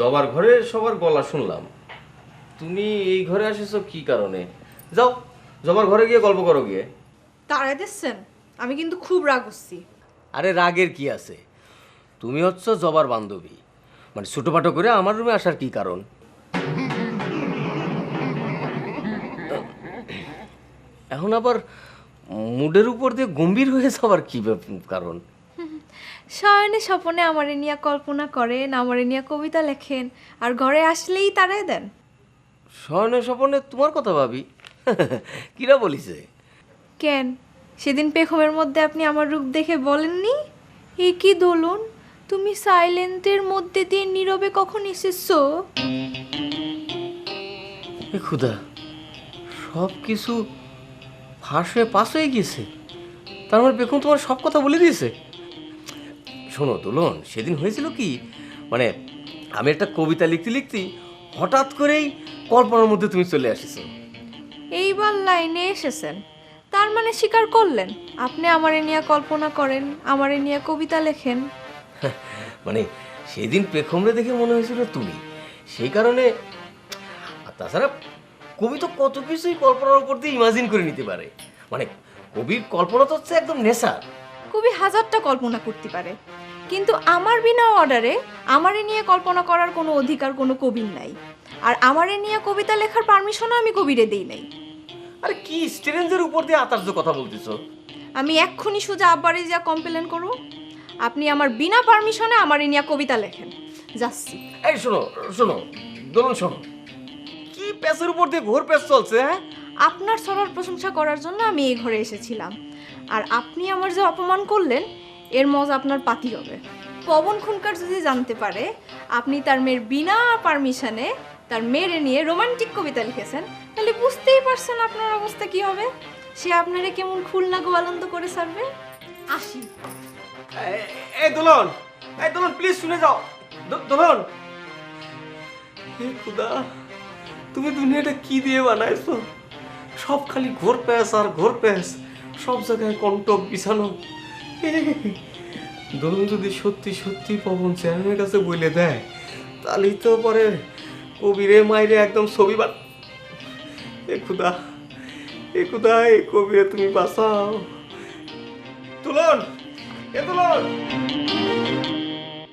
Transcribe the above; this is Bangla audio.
জবার ঘরে সবার গলা শুনলাম, তুমি এই ঘরে আসিছো কি কারণে? যাও জবার ঘরে গিয়ে গল্প করো গিয়ে। তাড়াই দিচ্ছেন? আমি কিন্তু খুব রাগ হচ্ছি। আরে রাগের কি আছে, তুমি হচ্ছ জবার বান্ধবী, মানে ছোটোপাটো করে আমার রুমে আসার কি কারণ? এখন আবার মুডের উপর দিয়ে গম্ভীর হয়ে যাওয়ার কি কারণ? শয়নে স্বপনে আমারে নিয়ে কল্পনা করেন, আমারে নিয়ে কবিতা লেখেন, আর ঘরে আসলেই তাড়াই দেন। শয়নে স্বপনে তোমার কথা ভাবি? কিরা বলিছে? কেন সেদিন পেখমের মধ্যে আপনি আমার রূপ দেখে বলেননি, এ কি দোলন, তুমি সাইলেন্টের মধ্যে দিয়ে নীরবে কখন এসেছো? এ খুদা, সব কিছু ফাঁস হয়ে পাস হয়ে গিয়েছে। তার মানে বেগম তোমার সব কথা বলে দিয়েছে। শোনো দুলন, সেদিন হয়েছিল কি, মানে আমি একটা কবিতা লিখতে লিখতে হঠাৎ করেই কল্পনার মধ্যে তুমি চলে আসিছো। এইবার লাইনে এসেছেন, তার মানে স্বীকার করলেন আপনি আমারে নিয়ে কল্পনা করেন, আমারে নিয়ে কবিতা লেখেন। মানে সেদিন পেখমরে দেখে মনে হয়েছিল তুমি, সেই কারণে। আর তাছাড়া কবি তো কত কিছুই কল্পনার উপর দিয়ে ইমাজিন করে নিতে পারে। মানে কবির কল্পনা তো হচ্ছে একদম নেশার। কবি হাজারটা কল্পনা করতে পারে, কিন্তু আমার বিনা অর্ডারে আমারে নিয়ে কল্পনা করার কোনো অধিকার কোনো কবির নাই। আর আমারে নিয়ে কবিতা লেখার পারমিশনও আমি কবিরে দেই নাই। আরে কি স্ট্রেঞ্জের উপর দিয়ে আতার্য কথা বলতেছো? আমি এক্ষুনি সোজা আব্বারে যা কমপ্লেন করব, আপনি আমার বিনা পারমিশনে আমারে নিয়ে কবিতা লেখেন। যাচ্ছি। এই শোনো শোনো দোলন, শোনো, কি প্যাসের উপর দিয়ে ঘোর প্যাস চলছে, হ্যাঁ? আপনার সরার প্রশংসা করার জন্য আমি এই ঘরে এসেছিলাম, আর আপনি আমার যে অপমান করলেন এর মজা আপনার পাতি হবে। পবন খুনকার যদি জানতে পারে আপনি তার মেয়ের বিনা পারমিশনে তার মেয়েরে নিয়ে রোমান্টিক কবিতা লিখেছেন, তাহলে বুঝতেই পারছেন আপনার অবস্থা কি হবে। সে আপনারে কেমন খুলনা গোয়ালন্দ করে ছাড়বে। আসি। এই দোলন, এই দোলন প্লিজ শুনে যাও। দোলন, হে খুদা, তুমি দুনিয়াটা কি দিয়ে বানাইছো? সব খালি ঘোর প্যাস আর ঘোর প্যাস, সব জায়গায় কন্টক বিছানো। দোলন যদি সত্যি সত্যি পবন চেয়ারম্যানের কাছে বলে দেয়, তাহলেই তো পরে কবিরে মাইরে একদম ছবি বান। এ খুদা, এ খুদা, এ কবিরে তুমি বাঁচাও। তুলন, এ তুলন।